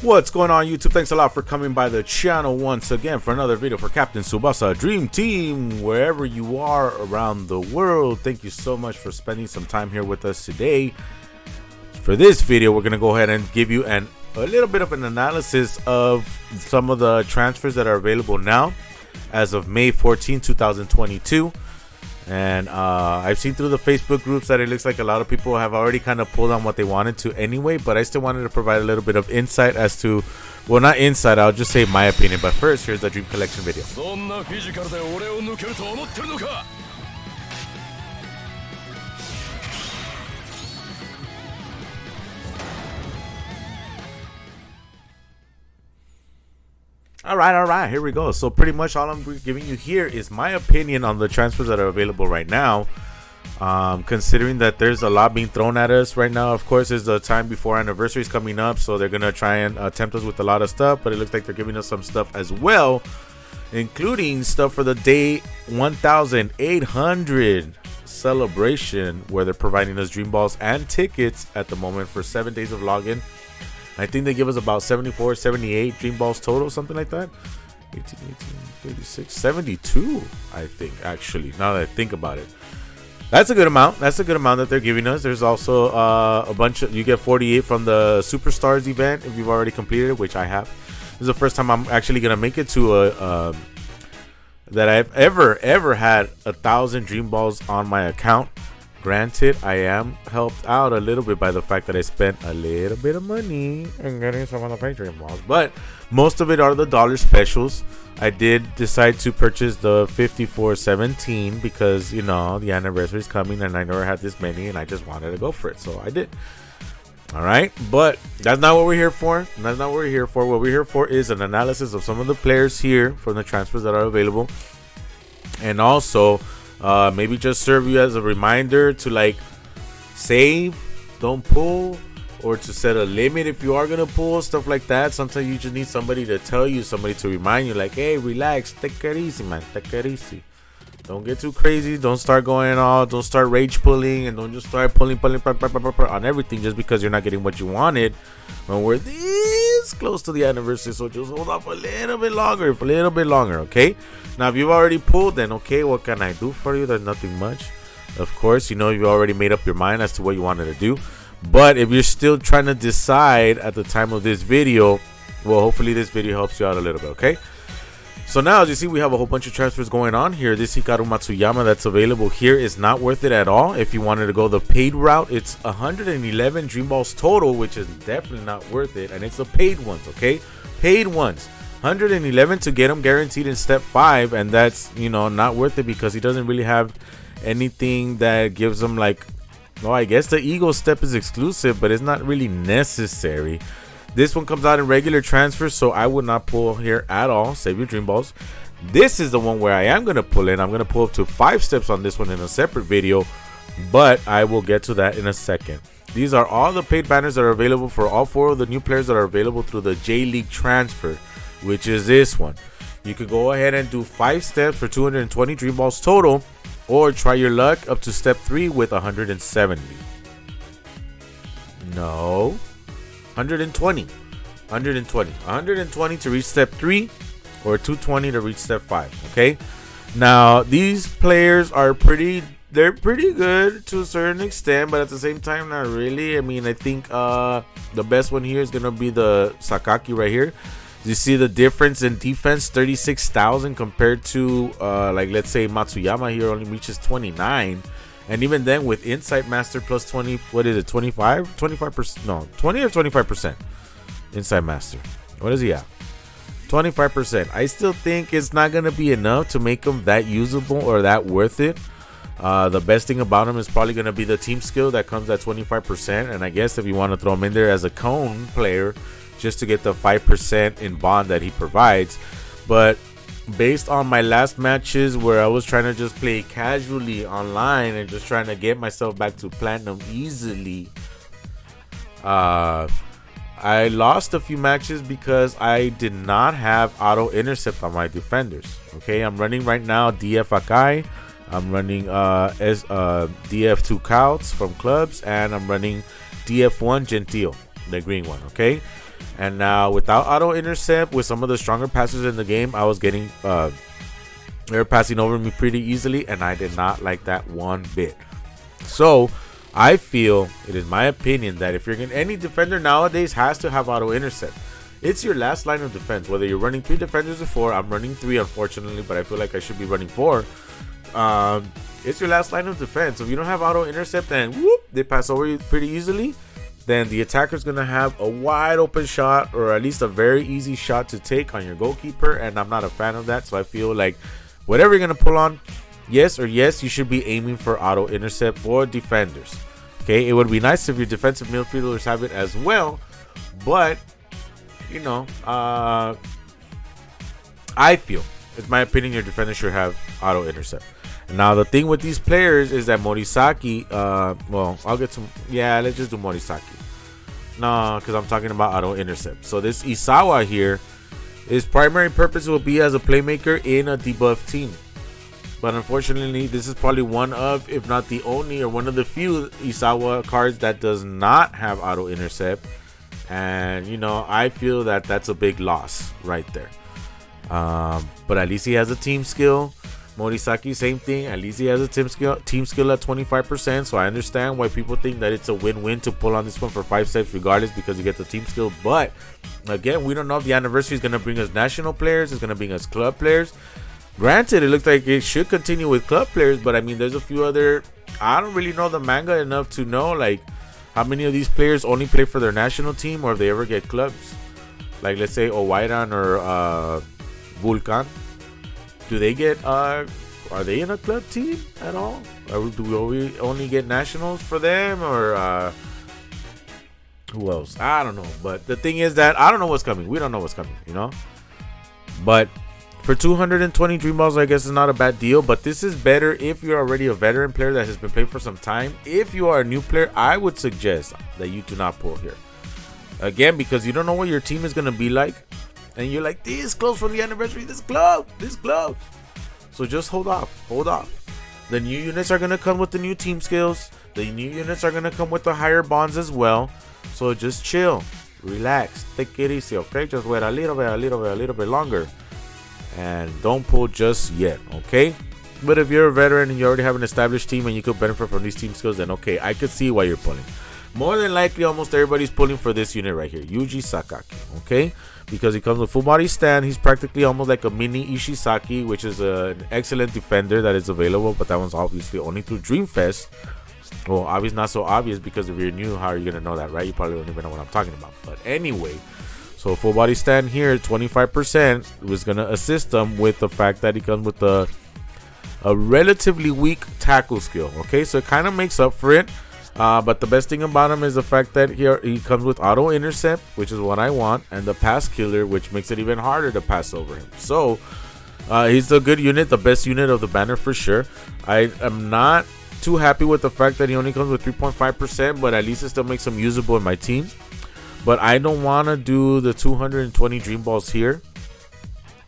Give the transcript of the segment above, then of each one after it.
What's going on, YouTube? Thanks a lot for coming by the channel once again for another video for Captain Tsubasa Dream Team. Wherever you are around the world, thank you so much for spending some time here with us today. For this video, we're going to go ahead and give you a little bit of an analysis of some of the transfers that are available now as of May 14, 2022. And I've seen through the Facebook groups that it looks like a lot of people have already kind of pulled on what they wanted to anyway, but I still wanted to provide a little bit of insight as to, well, not insight, I'll just say my opinion. But first, here's the Dream Collection video. All right, here we go. So pretty much all I'm giving you here is my opinion on the transfers that are available right now. Considering that there's a lot being thrown at us right now. Of course, it's the time before anniversary is coming up, so they're gonna try and tempt us with a lot of stuff, but it looks like they're giving us some stuff as well, including stuff for the day 1800 celebration, where they're providing us dream balls and tickets at the moment for 7 days of login. I think they give us about 74, 78 dream balls total, something like that. 18, 36, 72, I think, actually, now that I think about it. That's a good amount. That's a good amount that they're giving us. There's also a bunch of, you get 48 from the Superstars event if you've already completed it, which I have. This is the first time I'm actually going to make it to that I've ever had 1,000 dream balls on my account. Granted, I am helped out a little bit by the fact that I spent a little bit of money and getting some of the Patreon balls, but most of it are the dollar specials. I did decide to purchase the 5417 because, you know, the anniversary is coming and I never had this many and I just wanted to go for it, so I did. All right, but that's not what we're here for. That's not what we're here for. What we're here for is an analysis of some of the players here from the transfers that are available, and also maybe just serve you as a reminder to like save, don't pull, or to set a limit if you are gonna pull, stuff like that. Sometimes you just need somebody to tell you, somebody to remind you, like, hey, relax, take it easy, man, take it easy. Don't get too crazy. Don't start going all, don't start rage pulling, and don't just start pulling on everything just because you're not getting what you wanted when we're this close to the anniversary. So just hold off a little bit longer, okay? Now, if you've already pulled, then okay, what can I do for you? There's nothing much. Of course, you know, you've already made up your mind as to what you wanted to do. But if you're still trying to decide at the time of this video, well, hopefully this video helps you out a little bit, okay? So now, as you see, we have a whole bunch of transfers going on here. This Hikaru Matsuyama that's available here is not worth it at all. If you wanted to go the paid route, it's 111 dream balls total, which is definitely not worth it. And it's the paid ones, okay? Paid ones. 111 to get them guaranteed in step 5, and that's, you know, not worth it because he doesn't really have anything that gives him, like, well, I guess the Eagle step is exclusive, but it's not really necessary. This one comes out in regular transfers, so I would not pull here at all. Save your dream balls. This is the one where I am going to pull in. I'm going to pull up to 5 steps on this one in a separate video, but I will get to that in a second. These are all the paid banners that are available for all 4 of the new players that are available through the J-League transfer, which is this one. You could go ahead and do 5 steps for 220 dream balls total, or try your luck up to step 3 with 170. No. 120 to reach step 3, or 220 to reach step 5. Okay, now these players are they're pretty good to a certain extent, but at the same time not really. I mean, I think the best one here is gonna be the Sakaki right here. You see the difference in defense, 36,000 compared to like, let's say Matsuyama here only reaches 29. And even then, with Insight Master plus 20, what is it, 25%? No, 20 or 25%? Insight Master. What is he at? 25%. I still think it's not going to be enough to make him that usable or that worth it. The best thing about him is probably going to be the team skill that comes at 25%. And I guess if you want to throw him in there as a cone player, just to get the 5% in bond that he provides. But based on my last matches where I was trying to just play casually online and just trying to get myself back to platinum easily, I lost a few matches because I did not have auto intercept on my defenders. Okay, I'm running right now DF Akai, I'm running DF2 Couts from clubs, and I'm running DF1 Gentile, the green one. Okay, And now without auto intercept, with some of the stronger passers in the game, I was getting they were passing over me pretty easily, and I did not like that one bit. So I feel, it is my opinion, that if you're getting any defender nowadays has to have auto intercept. It's your last line of defense. Whether you're running 3 defenders or 4, I'm running 3 unfortunately, but I feel like I should be running 4. It's your last line of defense. So if you don't have auto intercept and whoop, they pass over you pretty easily, then the attacker's gonna have a wide open shot, or at least a very easy shot to take on your goalkeeper, and I'm not a fan of that. So I feel like whatever you're gonna pull on, yes, you should be aiming for auto intercept for defenders. Okay, it would be nice if your defensive midfielders have it as well, but you know, I feel, it's my opinion, your defender should have auto intercept. Now the thing with these players is that Morisaki, well, I'll get some, yeah, let's just do Morisaki. No, because I'm talking about auto intercept. So this Isawa here, his primary purpose will be as a playmaker in a debuff team. But unfortunately, this is probably one of, if not the only, or one of the few Isawa cards that does not have auto intercept. And, you know, I feel that that's a big loss right there. But at least he has a team skill. Morisaki, same thing. At least he has a team skill at 25%. So I understand why people think that it's a win-win to pull on this one for 5 steps regardless, because you get the team skill. But again, we don't know if the anniversary is going to bring us national players. It's going to bring us club players. Granted, it looks like it should continue with club players, but I mean, there's a few other, I don't really know the manga enough to know like how many of these players only play for their national team, or if they ever get clubs. Like let's say Owairan or Vulcan. Do they get are they in a club team at all? Or do we only get nationals for them, or who else? I don't know. But the thing is that I don't know what's coming. We don't know what's coming, you know? But for 220 Dream Balls, I guess is not a bad deal, but this is better if you're already a veteran player that has been playing for some time. If you are a new player, I would suggest that you do not pull here. Again, because you don't know what your team is going to be like, and you're like, this close from the anniversary, this close. So just hold off. The new units are going to come with the new team skills. The new units are going to come with the higher bonds as well. So just chill, relax, take it easy, okay? Just wait a little bit longer. And don't pull just yet, okay? But if you're a veteran and you already have an established team and you could benefit from these team skills, then okay, I could see why you're pulling. More than likely, almost everybody's pulling for this unit right here, Yuji Sakaki, okay? Because he comes with full body stand. He's practically almost like a mini Ishisaki, which is an excellent defender that is available, but that one's obviously only through Dreamfest. Well, obviously not so obvious, because if you're new, how are you going to know that, right? You probably don't even know what I'm talking about. But anyway, so full body stand here, 25%, was going to assist them with the fact that he comes with a relatively weak tackle skill, okay? So it kind of makes up for it. But the best thing about him is the fact that here he comes with auto intercept, which is what I want, and the pass killer, which makes it even harder to pass over him. So he's a good unit, the best unit of the banner for sure. I am not too happy with the fact that he only comes with 3.5%, but at least it still makes him usable in my team. But I don't want to do the 220 Dream Balls here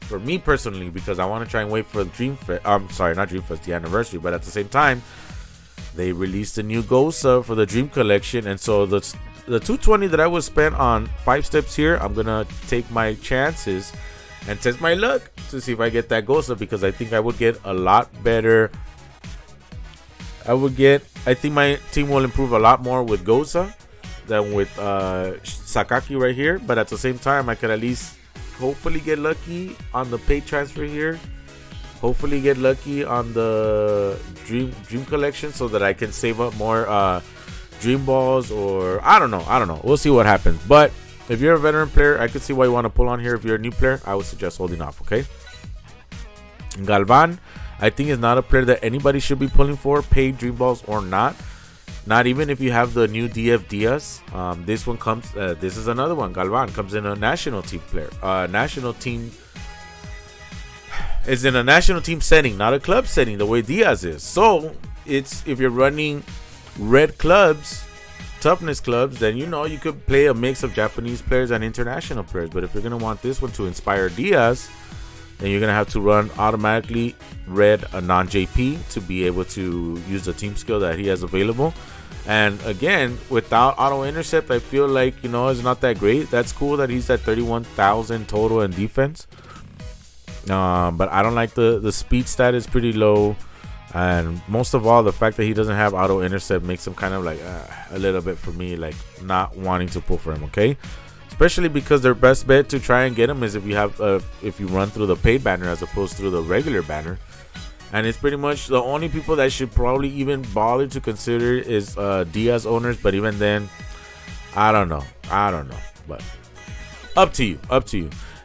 for me personally, because I want to try and wait for the the anniversary. But at the same time, they released a new Gozza for the Dream Collection, and so the 220 that I would spend on 5 steps here, I'm gonna take my chances and test my luck to see if I get that Gozza, because I think I would get a lot better. I think my team will improve a lot more with Gozza than with Sakaki right here. But at the same time, I could at least hopefully get lucky on the pay transfer here. Hopefully get lucky on the Dream Collection, so that I can save up more Dream Balls, or I don't know. We'll see what happens. But if you're a veteran player, I could see why you want to pull on here. If you're a new player, I would suggest holding off, okay? Galvan, I think, is not a player that anybody should be pulling for, paid Dream Balls or not. Not even if you have the new DF Diaz. This one comes, this is another one. Galvan comes in a national team player. It's in a national team setting, not a club setting, the way Diaz is. So it's, if you're running red clubs, toughness clubs, then you know you could play a mix of Japanese players and international players. But if you're going to want this one to inspire Diaz, then you're going to have to run automatically red, a non-JP, to be able to use the team skill that he has available. And again, without auto intercept, I feel like, it's not that great. That's cool that he's at 31,000 total in defense. But I don't like the speed stat is pretty low. And most of all, the fact that he doesn't have auto intercept makes him kind of like a little bit for me, like not wanting to pull for him, okay? Especially because their best bet to try and get him is if you run through the paid banner as opposed to the regular banner. And it's pretty much the only people that should probably even bother to consider is Diaz owners. But even then, I don't know. But up to you.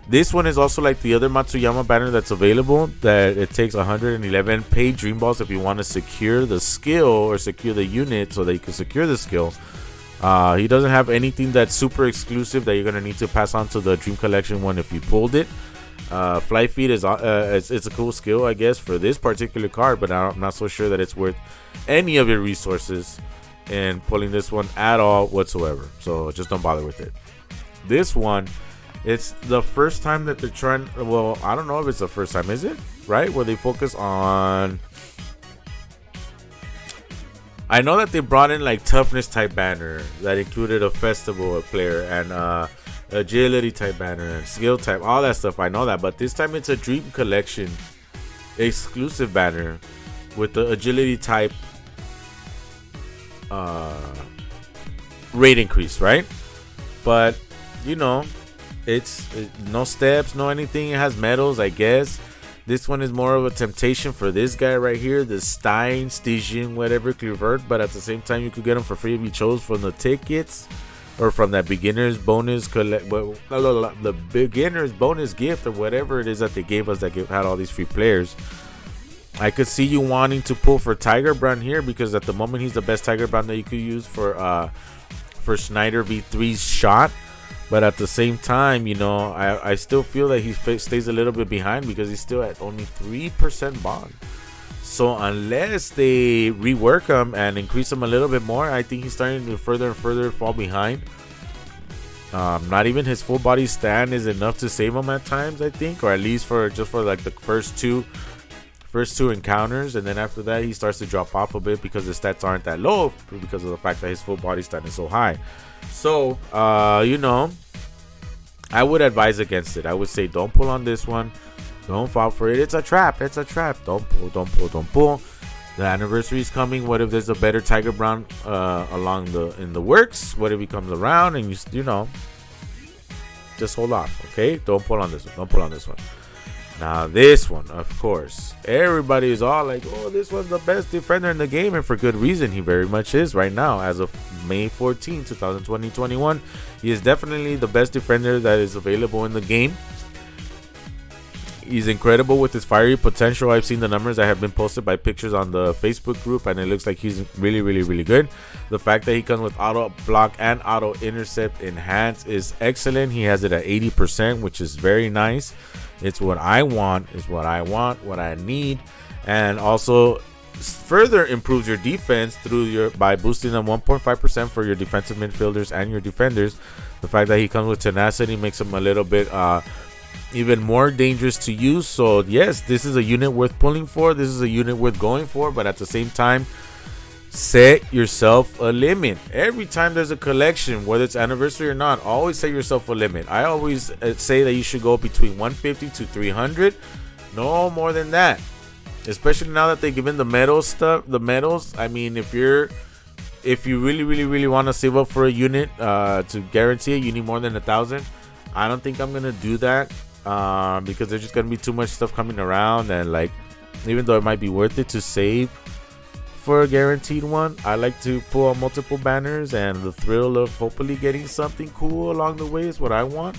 This one is also like the other Matsuyama banner that's available. That it takes 111 paid Dream Balls if you want to secure the skill or secure the unit so that you can secure the skill. He doesn't have anything that's super exclusive that you're going to need to pass on to the Dream Collection one if you pulled it. Flight Feed is it's a cool skill, I guess, for this particular card, but I'm not so sure that it's worth any of your resources in pulling this one at all whatsoever. So just don't bother with it. This one, it's the first time that they're trying. Well, I don't know if it's the first time, is it? Right, where they focus on. I know that they brought in like toughness type banner that included a festival player and agility type banner and skill type, all that stuff. I know that, but this time it's a Dream Collection exclusive banner with the agility type rate increase, right? But it's no steps, no anything. It has medals, I guess. This one is more of a temptation for this guy right here, the Stygian, whatever, Clevert. But at the same time, you could get him for free if you chose from the tickets. Or from that beginner's bonus the beginner's bonus gift or whatever it is that they gave us that had all these free players. I could see you wanting to pull for Tiger Brown here because at the moment he's the best Tiger Brown that you could use for Schneider V3's shot. But at the same time, I still feel that he stays a little bit behind because he's still at only 3% bond. So unless they rework him and increase him a little bit more, I think he's starting to further and further fall behind. Not even his full body stand is enough to save him at times, I think, or at least for like the first two encounters, and then after that he starts to drop off a bit because the stats aren't that low because of the fact that his full body stand is so high. So I would advise against it. I would say don't pull on this one. Don't fall for it. It's a trap. Don't pull. The anniversary is coming. What if there's a better Tiger Brown in the works? What if he comes around and just hold off, okay? Don't pull on this one. Now this one, of course, everybody is all like, oh, this one's the best defender in the game, and for good reason. He very much is right now. As of May 14, 2020-21, he is definitely the best defender that is available in the game. He's incredible with his fiery potential. I've seen the numbers that have been posted by pictures on the Facebook group, and it looks like he's really, really, really good. The fact that he comes with auto block and auto intercept enhanced is excellent. He has it at 80%, which is very nice. It's what I want, what I need, and also further improves your defense by boosting them 1.5% for your defensive midfielders and your defenders. The fact that he comes with tenacity makes him a little bit even more dangerous to use. So yes, this is a unit worth pulling for. This is a unit worth going for, but at the same time, set yourself a limit. Every time there's a collection, whether it's anniversary or not, always set yourself a limit. I always say that you should go between 150 to 300, no more than that. Especially now that they've given the medals. I mean, if you really, really, really want to save up for a unit to guarantee it, you need more than 1,000. I don't think I'm gonna do that. Because there's just gonna be too much stuff coming around, and like, even though it might be worth it to save for a guaranteed one, I like to pull on multiple banners, and the thrill of hopefully getting something cool along the way is what I want.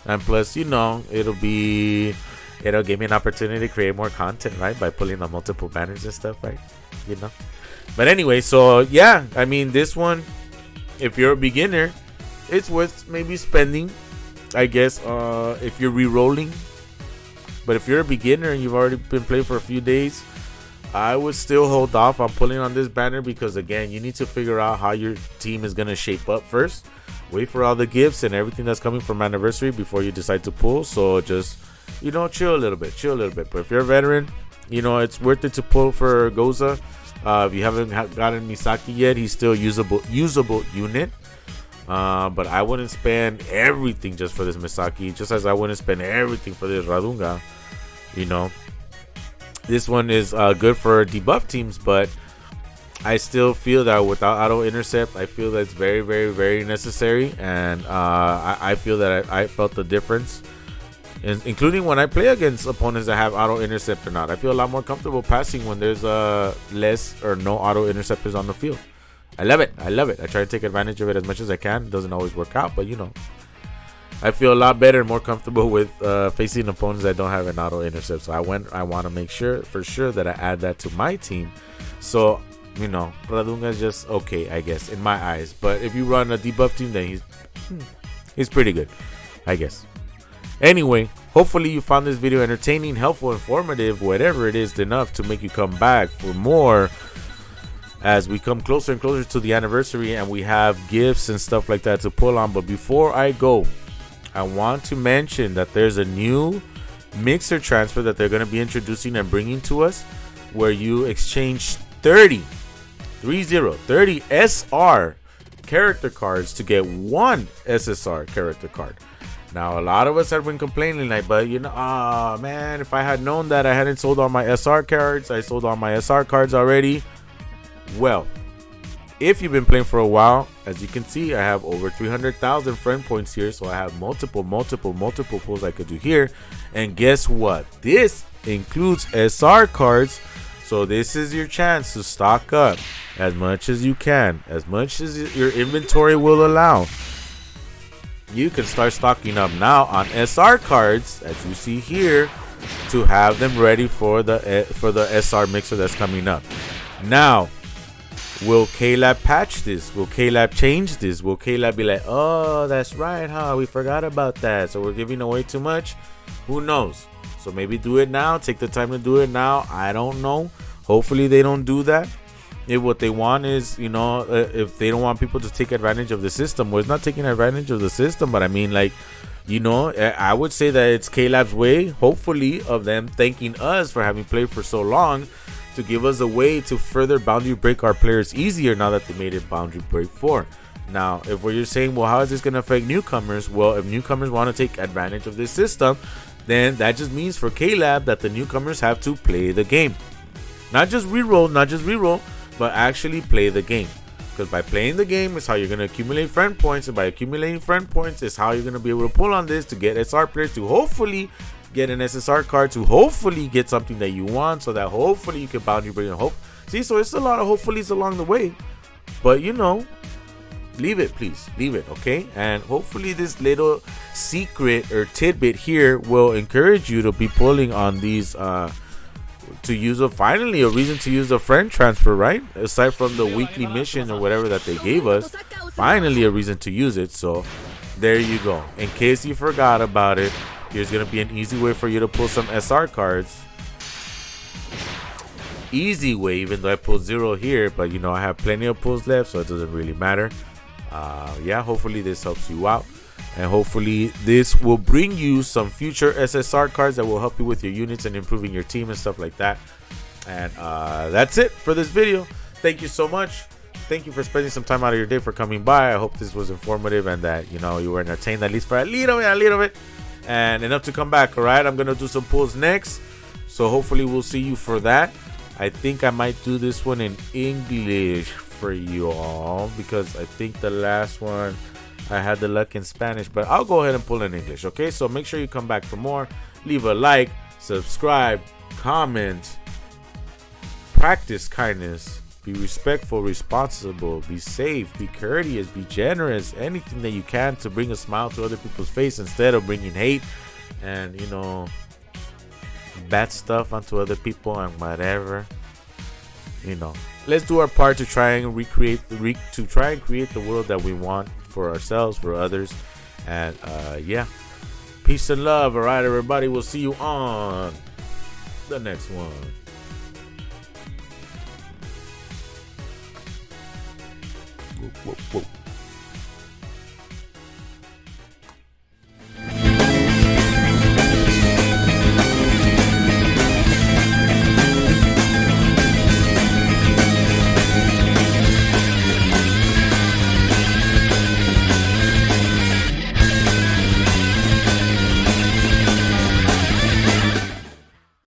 And plus, it'll give me an opportunity to create more content, right, by pulling on multiple banners and stuff, right? But anyway, so yeah, I mean, this one, if you're a beginner, it's worth maybe spending, I guess, if you're re-rolling. But if you're a beginner and you've already been playing for a few days, I would still hold off on pulling on this banner, because again, you need to figure out how your team is going to shape up first. Wait for all the gifts and everything that's coming from anniversary before you decide to pull. So just, chill a little bit. But if you're a veteran, it's worth it to pull for Gozza. If you haven't gotten Misaki yet, he's still usable unit. But I wouldn't spend everything just for this Misaki, just as I wouldn't spend everything for this Radunga. You know, this one is good for debuff teams, but I still feel that without auto intercept, I feel that's very, very, very necessary, and I feel that I felt the difference, including when I play against opponents that have auto intercept or not. I feel a lot more comfortable passing when there's less or no auto interceptors on the field. I love it. I love it. I try to take advantage of it as much as I can. It doesn't always work out, but you know, I feel a lot better and more comfortable with facing opponents that don't have an auto intercept. So I want to make sure for sure that I add that to my team. So you know, Radunga is just okay, I guess, in my eyes. But if you run a debuff team, then he's pretty good, I guess. Anyway, hopefully you found this video entertaining, helpful, informative, whatever it is, enough to make you come back for more as we come closer and closer to the anniversary and we have gifts and stuff like that to pull on. But before I go, I want to mention that there's a new mixer transfer that they're going to be introducing and bringing to us, where you exchange 30 SR character cards to get one SSR character card. Now, a lot of us have been complaining, like, but you know, man, if I had known that I hadn't sold all my SR cards, I sold all my SR cards already. Well, if you've been playing for a while, as you can see, I have over 300,000 friend points here, so I have multiple pulls I could do here. And guess what? This includes SR cards. So this is your chance to stock up as much as you can, as much as your inventory will allow. You can start stocking up now on SR cards, as you see here, to have them ready for the SR mixer that's coming up. Now, will KLab patch this? Will KLab change this? Will KLab be like, oh, that's right, huh? We forgot about that, so we're giving away too much? Who knows? So maybe do it now. Take the time to do it now. I don't know. Hopefully they don't do that. If what they want is, you know, if they don't want people to take advantage of the system, well, it's not taking advantage of the system, but I mean, like, you know, I would say that it's KLab's way, hopefully, of them thanking us for having played for so long, to give us a way to further boundary break our players easier now that they made it boundary break 4. Now, if what you're saying, well, how is this going to affect newcomers? Well, if newcomers want to take advantage of this system, then that just means for KLab that the newcomers have to play the game. Not just reroll, but actually play the game. Because by playing the game is how you're going to accumulate friend points, and by accumulating friend points is how you're going to be able to pull on this to get SR players, to hopefully get an SSR card, to hopefully get something that you want, so that hopefully you can boundary break and hope. See, so it's a lot of hopefullys along the way. But you know, leave it, please. Leave it, okay? And hopefully this little secret or tidbit here will encourage you to be pulling on these, to use finally a reason to use the friend transfer, right? Aside from the weekly mission or whatever that they gave us, finally a reason to use it. So there you go. In case you forgot about it, here's going to be an easy way for you to pull some SR cards. Easy way, even though I pulled 0 here, but you know, I have plenty of pulls left, so it doesn't really matter. Yeah, hopefully this helps you out, and hopefully this will bring you some future SSR cards that will help you with your units and improving your team and stuff like that. And that's it for this video. Thank you so much. Thank you for spending some time out of your day for coming by. I hope this was informative and that, you know, you were entertained at least for a little bit, and enough to come back. All right, I'm gonna do some pulls next, so hopefully we'll see you for that. I think I might do this one in English for you all, because I think the last one I had the luck in Spanish, but I'll go ahead and pull in English. Okay, so make sure you come back for more. Leave a like, subscribe, comment, practice kindness, be respectful, responsible, be safe, be courteous, be generous, anything that you can to bring a smile to other people's face instead of bringing hate and, you know, bad stuff onto other people and whatever. You know, let's do our part to try and create the world that we want for ourselves, for others. And yeah, peace and love. All right, everybody, we'll see you on the next one. Whoa, whoa, whoa.